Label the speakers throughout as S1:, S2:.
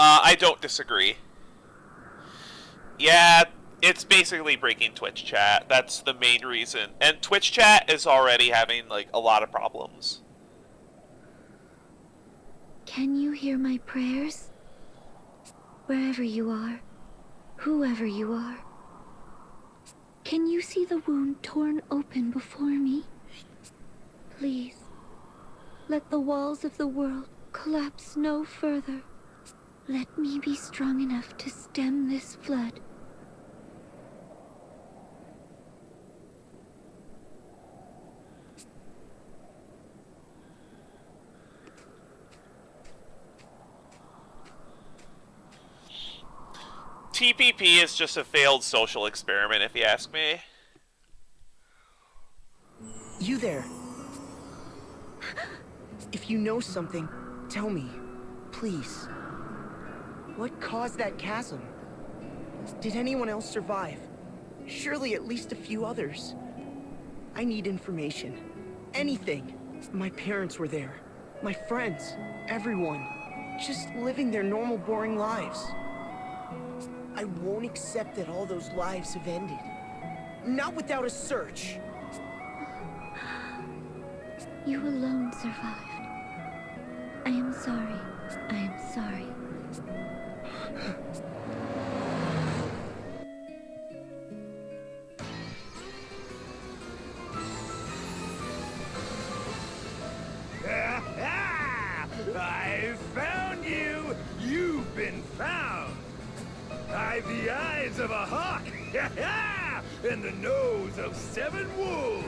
S1: I don't disagree. Yeah, it's basically breaking Twitch chat. That's the main reason. And Twitch chat is already having, like, a lot of problems.
S2: Can you hear my prayers? Wherever you are, whoever you are. Can you see the wound torn open before me? Please, let the walls of the world collapse no further. Let me be strong enough to stem this flood.
S1: TPP is just a failed social experiment, if you ask me.
S3: You there. If you know something, tell me, please. What caused that chasm? Did anyone else survive? Surely at least a few others. I need information. Anything. My parents were there. My friends. Everyone. Just living their normal, boring lives. I won't accept that all those lives have ended. Not without a search.
S2: You alone survived. I am sorry. I am sorry.
S4: I found you! You've been found! I've the eyes of a hawk! And the nose of 7 wolves!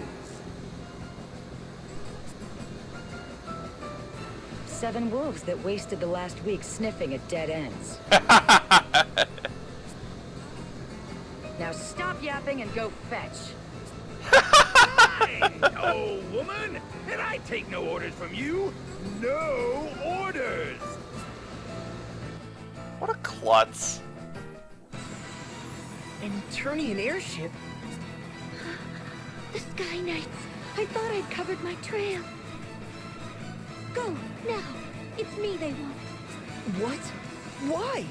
S5: 7 wolves that wasted the last week sniffing at dead ends. Now stop yapping and go fetch.
S4: I know, woman! And I take no orders from you! No orders!
S1: What a klutz.
S3: An Eternian airship?
S2: The Sky Knights. I thought I'd covered my trail. Go, now. It's me they want.
S3: What? Why?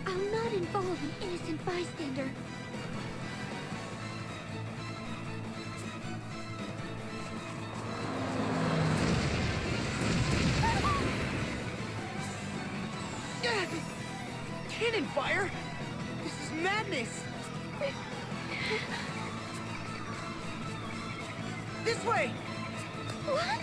S2: I'll not involve an innocent bystander.
S3: Cannon fire? This is madness! This way!
S2: What?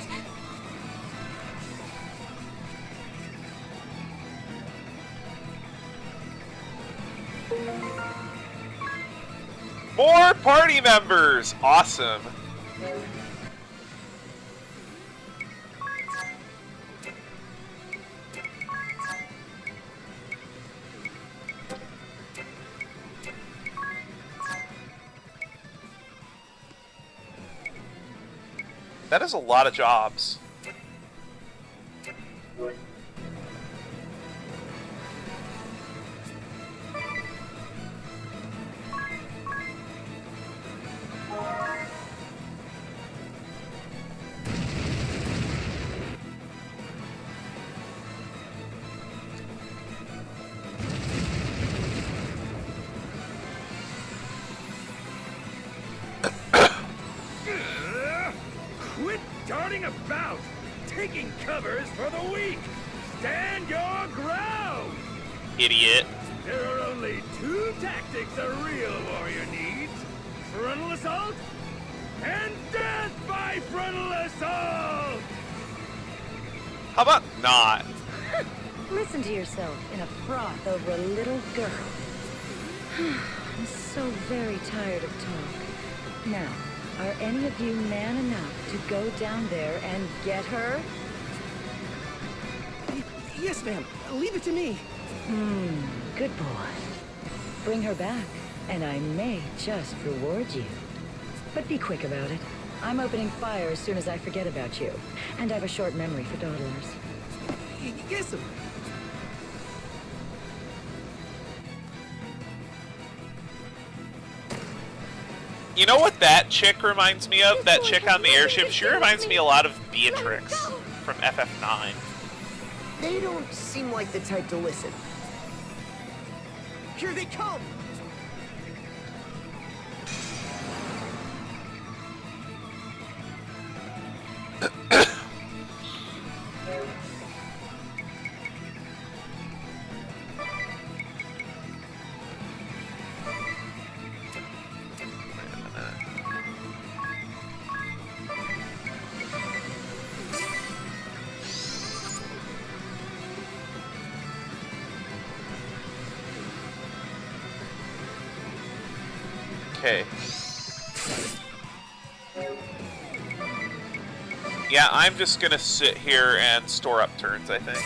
S1: More party members! Awesome. That is a lot of jobs.
S4: Quit darting about! Taking covers for the weak! Stand your ground!
S1: Idiot.
S4: There are only 2 tactics a real warrior needs. Frontal assault and death by frontal assault!
S1: How about not?
S5: Listen to yourself in a froth over a little girl. I'm so very tired of talk. Now, are any of you man enough to go down there and get her?
S3: Yes, ma'am. Leave it to me.
S5: Good boy. Bring her back, and I may just reward you. But be quick about it. I'm opening fire as soon as I forget about you. And I have a short memory for dawdlers.
S3: Yes, ma'am.
S1: You know what that chick reminds me of? That chick on the airship? She reminds me a lot of Beatrix from FF9.
S3: They don't seem like the type to listen. Here they come!
S1: Okay. Yeah, I'm just gonna sit here and store up turns, I think.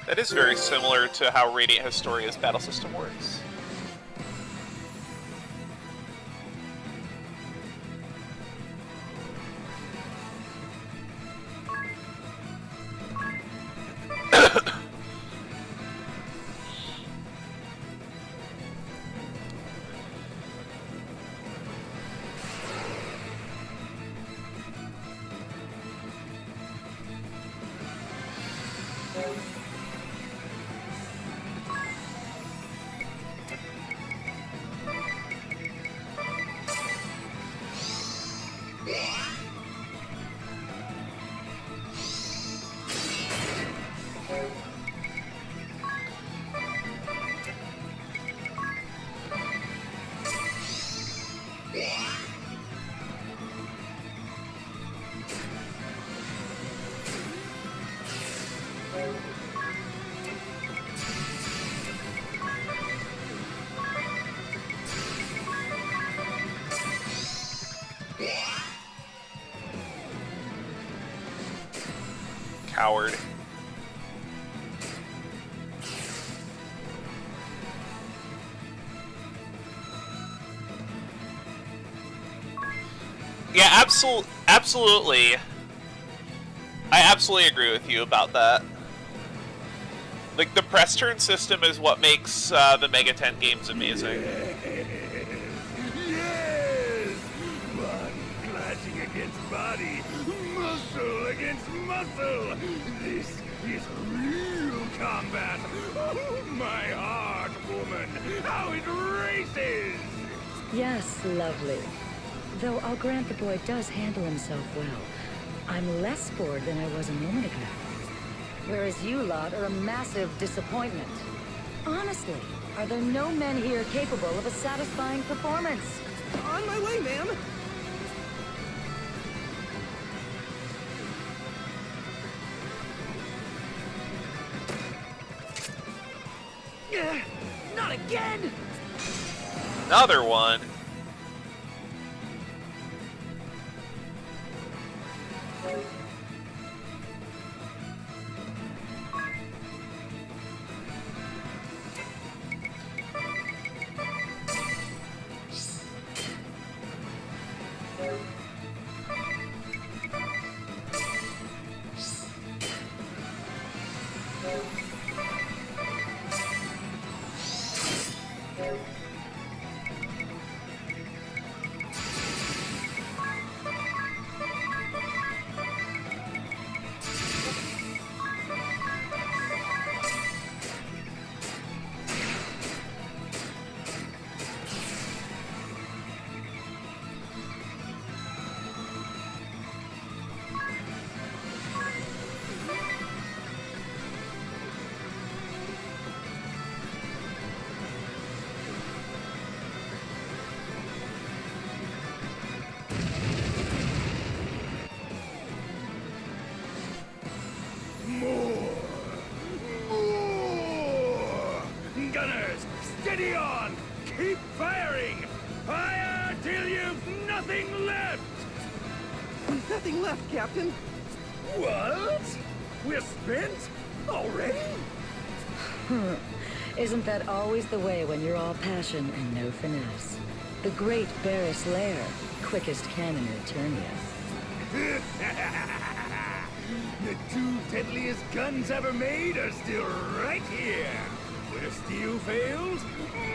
S1: That is very similar to how Radiant Historia's battle system works. Coward. Yeah, absolutely. I absolutely agree with you about that. Like, the press turn system is what makes the Mega 10 games amazing.
S4: Yes! Body clashing against body, muscle against muscle. This is real combat. Oh, my heart, woman, how it races!
S5: Yes, lovely. Though I'll grant the boy does handle himself well. I'm less bored than I was a moment ago. Whereas you lot are a massive disappointment. Honestly, are there no men here capable of a satisfying performance?
S3: On my way, ma'am! Not again!
S1: Another one.
S4: Steady on! Keep firing! Fire till you've nothing left!
S3: Nothing left, Captain.
S4: What? We're spent? Already?
S5: Isn't that always the way when you're all passion and no finesse? The great Barris Lair, quickest cannon in Eternia.
S4: The two deadliest guns ever made are still right here. Where steel fails,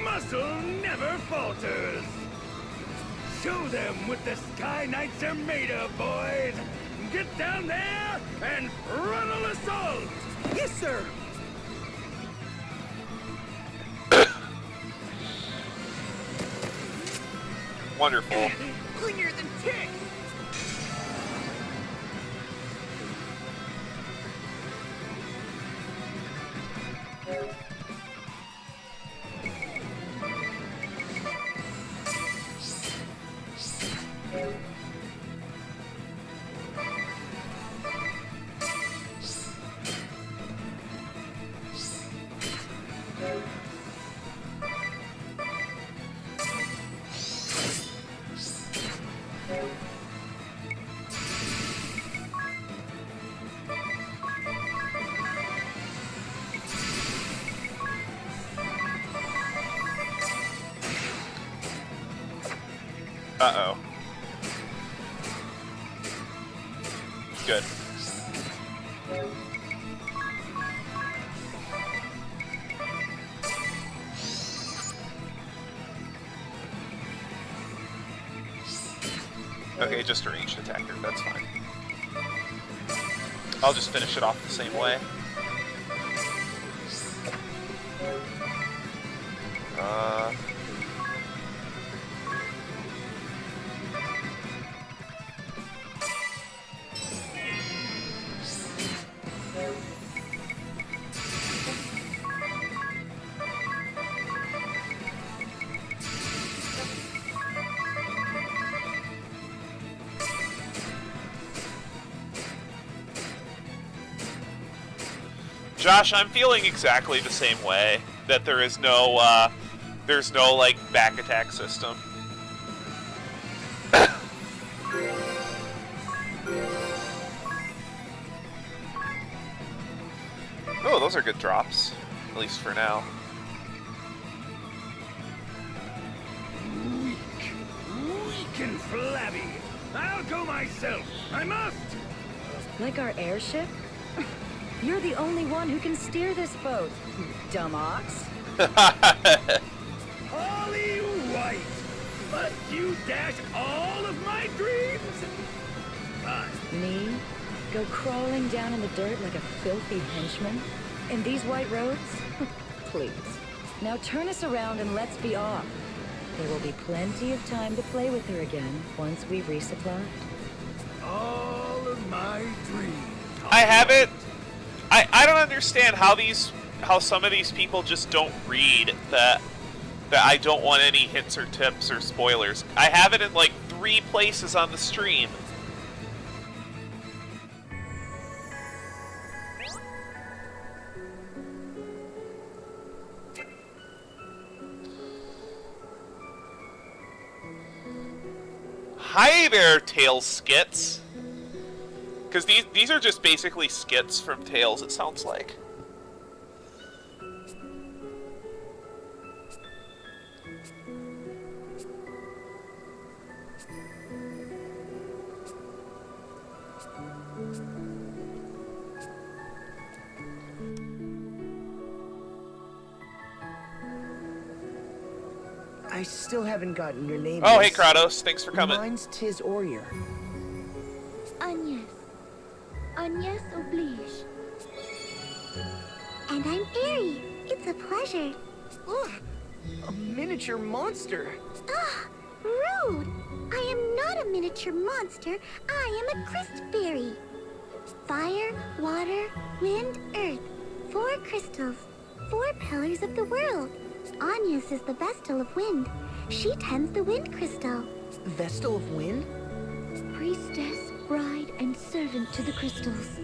S4: muscle never falters. Show them what the Sky Knights are made of, boys. Get down there and frontal assault.
S3: Yes, sir.
S1: Wonderful.
S3: Cleaner than ticks.
S1: Uh-oh. Good. Okay, just a ranged attacker, that's fine. I'll just finish it off the same way. Josh, I'm feeling exactly the same way. That there's no like back attack system. Oh, those are good drops, at least for now.
S4: Weak and flabby. I'll go myself. I must.
S5: Like our airship? You're the only one who can steer this boat, you dumb ox.
S4: Holly White, must you dash all of my dreams? Fine.
S5: Me? Go crawling down in the dirt like a filthy henchman? In these white roads? Please. Now turn us around and let's be off. There will be plenty of time to play with her again once we've resupplied.
S4: All of my dreams.
S1: I have it. I don't understand how some of these people just don't read that I don't want any hints or tips or spoilers. I have it in like 3 places on the stream. Hi there, Tales skits. Because these are just basically skits from Tales, it sounds like.
S3: I still haven't gotten your name.
S1: Oh, hey Kratos, thanks for coming.
S3: Mine's Tis Orier.
S2: Agnes. Agnes oblige. And I'm Aerie. It's a pleasure.
S3: Ugh, a miniature monster.
S2: Ah, rude. I am not a miniature monster. I am a crystal fairy. Fire, water, wind, earth. 4 crystals. 4 pillars of the world. Agnes is the Vestal of Wind. She tends the wind crystal.
S3: Vestal of Wind?
S2: Priestess, bride, and servant to the crystals.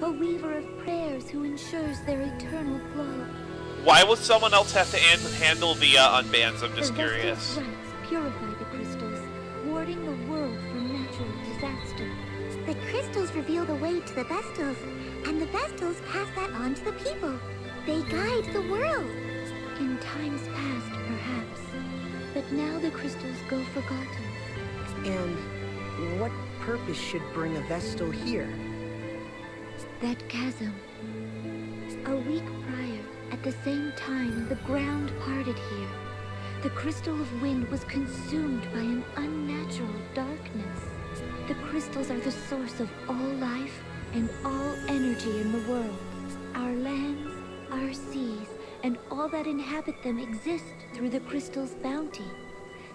S2: A weaver of prayers who ensures their eternal flow.
S1: Why would someone else have to handle the unbans? I'm just
S2: The
S1: curious.
S2: Vestal's rites purify the crystals, warding the world from natural disaster.
S6: The crystals reveal the way to the Vestals, and the Vestals pass that on to the people. They guide the world.
S2: In times past, perhaps, but now the crystals go forgotten.
S3: And what purpose should bring a Vestal here?
S2: That chasm. A week prior, at the same time, the ground parted here. The crystal of wind was consumed by an unnatural darkness. The crystals are the source of all life and all energy in the world. Our lands, our seas, and all that inhabit them exist through the crystal's bounty.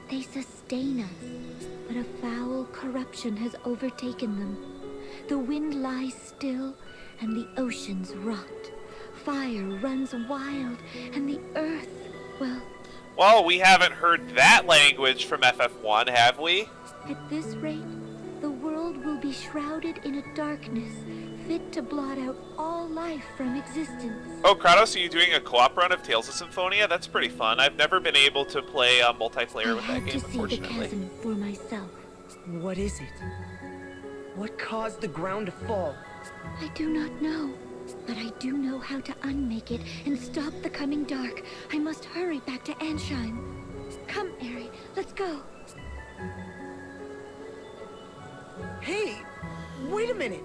S2: They sustain us, but a foul corruption has overtaken them. The wind lies still, and the oceans rot. Fire runs wild, and the earth, well...
S1: Well, we haven't heard that language from FF1, have we?
S2: At this rate, the world will be shrouded in a darkness fit to blot out all life from existence.
S1: Oh, Kratos, are you doing a co-op run of Tales of Symphonia? That's pretty fun. I've never been able to play multiplayer with that game,
S2: I had to see the
S1: unfortunately.
S2: chasm for myself.
S3: What is it? What caused the ground to fall?
S2: I do not know, but I do know how to unmake it and stop the coming dark. I must hurry back to Ansheim. Come, Eri, let's go.
S3: Hey, wait a minute.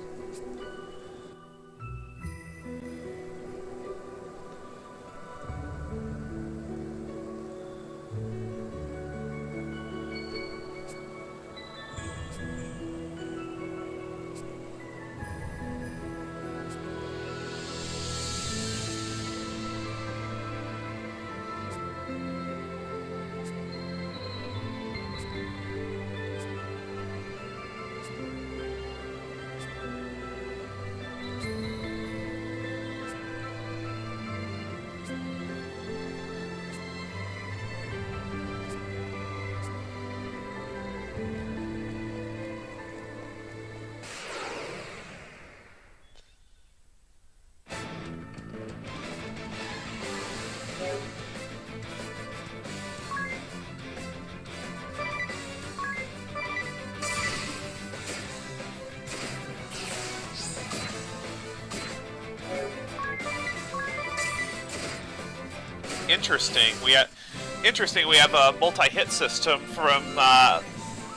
S1: Interesting. We have a multi-hit system from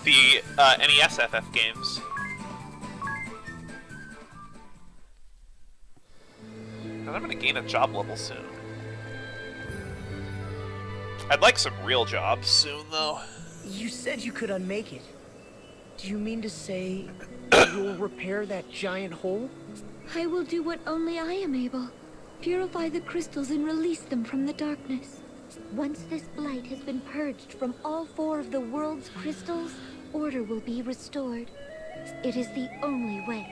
S1: the NES FF games. And I'm gonna gain a job level soon. I'd like some real jobs soon, though.
S3: You said you could unmake it. Do you mean to say you'll repair that giant hole?
S2: I will do what only I am able. Purify the crystals and release them from the darkness. Once this blight has been purged from all 4 of the world's crystals, order will be restored. It is the only way.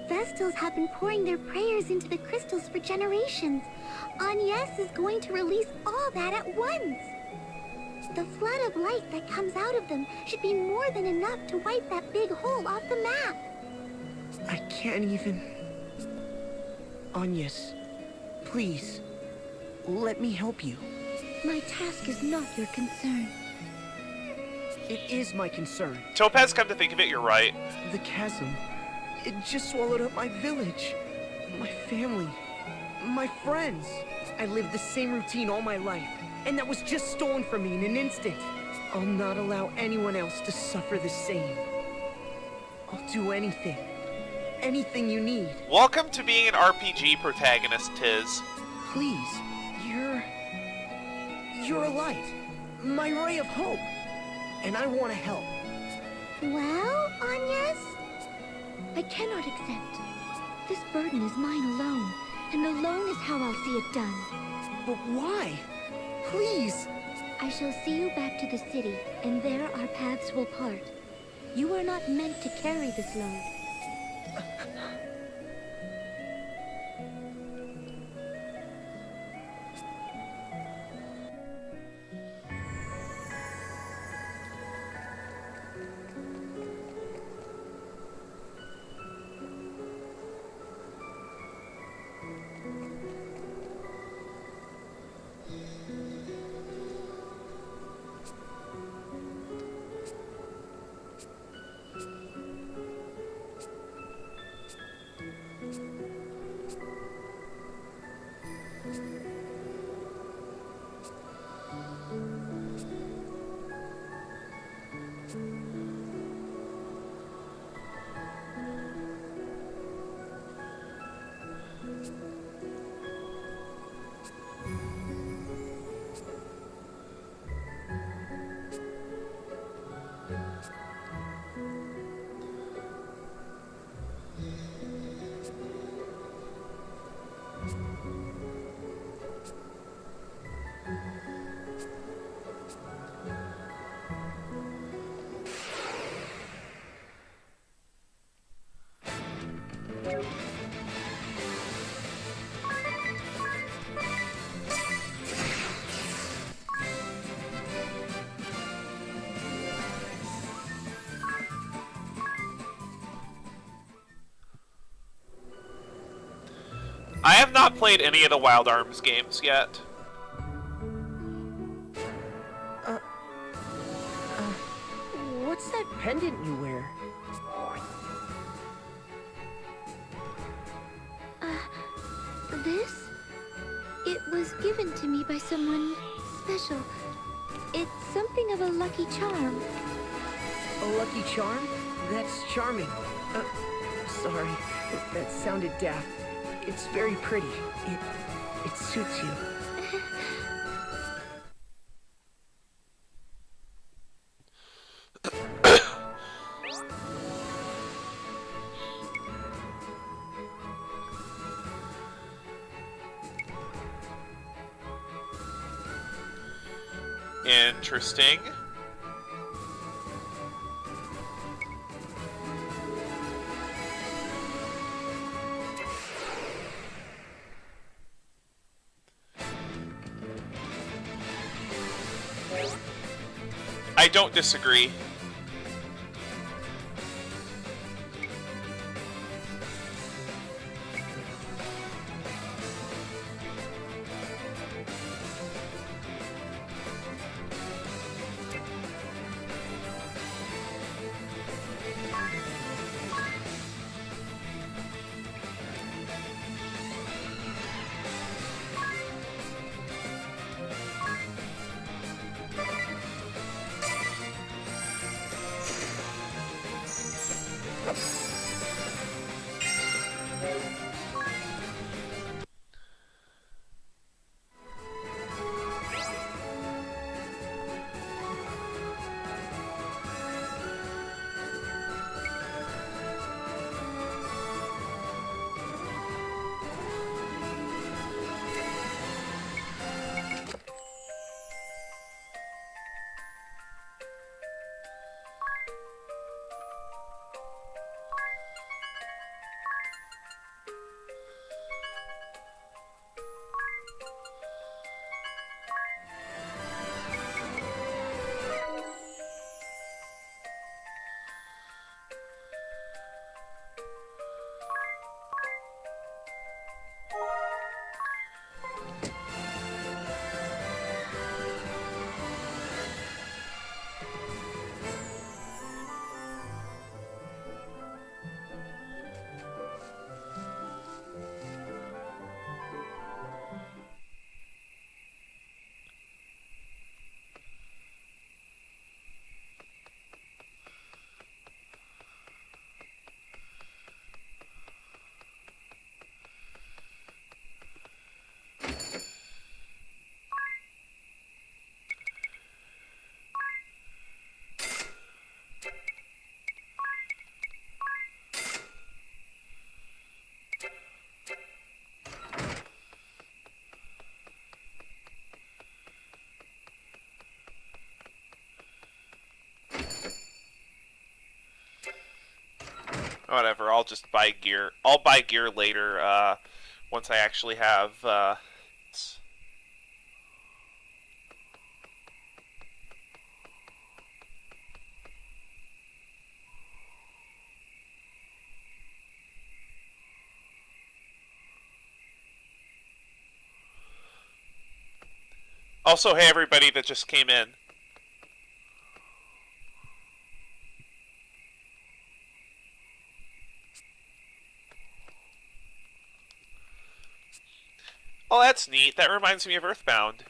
S6: Vestals have been pouring their prayers into the crystals for generations. Agnes is going to release all that at once. The flood of light that comes out of them should be more than enough to wipe that big hole off the map.
S3: I can't even... Agnes, please, let me help you.
S2: My task is not your concern.
S3: It is my concern.
S1: Topaz, come to think of it, you're right.
S3: The chasm, it just swallowed up my village, my family, my friends. I lived the same routine all my life, and that was just stolen from me in an instant. I'll not allow anyone else to suffer the same. I'll do anything. Anything you need.
S1: Welcome to being an RPG protagonist, Tiz.
S3: Please, you're a light, my ray of hope, and I want to help.
S6: Well, Agnes?
S2: I cannot accept. This burden is mine alone, and alone is how I'll see it done.
S3: But why? Please.
S2: I shall see you back to the city, and there our paths will part. You are not meant to carry this load.
S1: I have not played any of the Wild Arms games yet.
S3: What's that pendant you wear?
S2: This? It was given to me by someone special. It's something of a lucky charm.
S3: A lucky charm? That's charming. Sorry, that sounded daft. It's very pretty. It suits you.
S1: Interesting. I don't disagree. Whatever, I'll just buy gear. I'll buy gear later, once I actually have, Also, hey everybody that just came in. Oh, that's neat. That reminds me of Earthbound.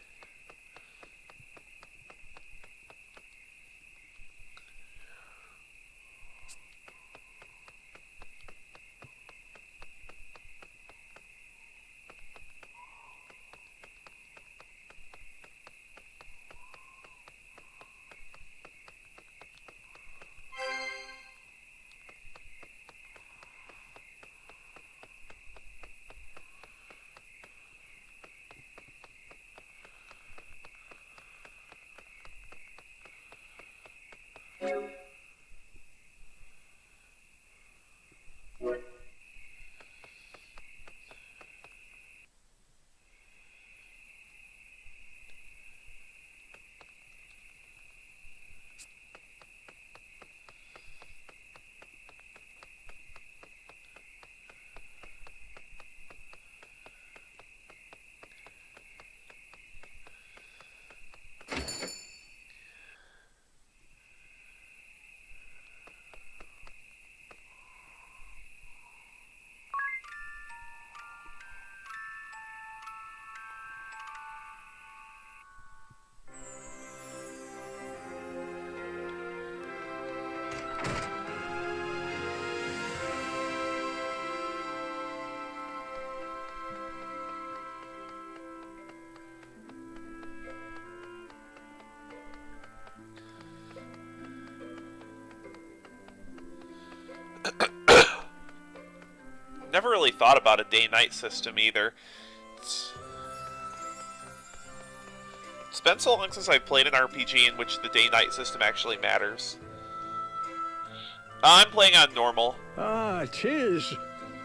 S1: never really thought about a day-night system either. It's been so long since I've played an RPG in which the day-night system actually matters. I'm playing on normal.
S4: Ah, 'tis.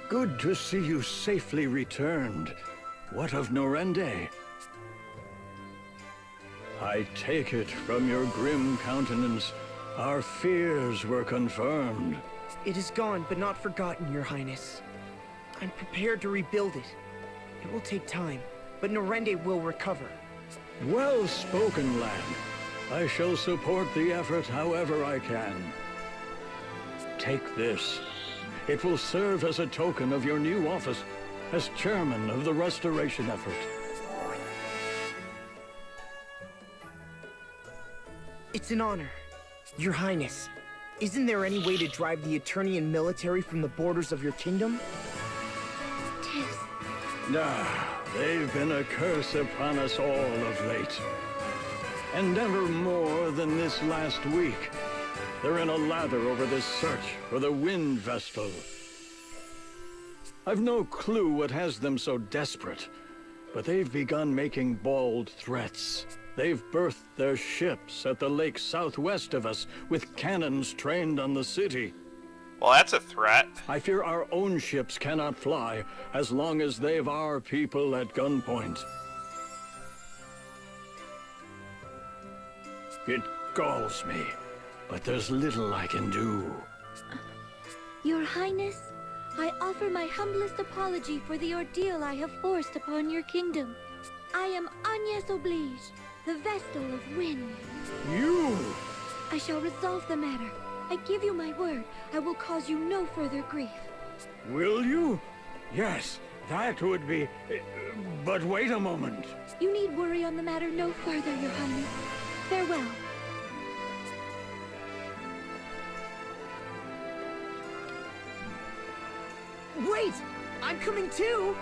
S4: Good to see you safely returned. What of Norende? I take it from your grim countenance, our fears were confirmed.
S3: It is gone, but not forgotten, Your Highness. I'm prepared to rebuild it. It will take time, but Norende will recover.
S4: Well spoken, lad. I shall support the effort however I can. Take this. It will serve as a token of your new office as chairman of the restoration effort.
S3: It's an honor. Your Highness, isn't there any way to drive the Eternian military from the borders of your kingdom?
S2: Tis.
S4: They've been a curse upon us all of late. And never more than this last week. They're in a lather over this search for the Wind Vestal. I've no clue what has them so desperate, but they've begun making bold threats. They've berthed their ships at the lake southwest of us with cannons trained on the city.
S1: Well, that's a threat.
S4: I fear our own ships cannot fly as long as they've our people at gunpoint. It galls me, but there's little I can do.
S2: Your Highness, I offer my humblest apology for the ordeal I have forced upon your kingdom. I am Agnes Oblige, the Vestal of Wind.
S4: You!
S2: I shall resolve the matter. I give you my word, I will cause you no further grief.
S4: Will you? Yes, that would be... But wait a moment.
S2: You need worry on the matter no further, Your Highness. Farewell.
S3: Wait! I'm coming too!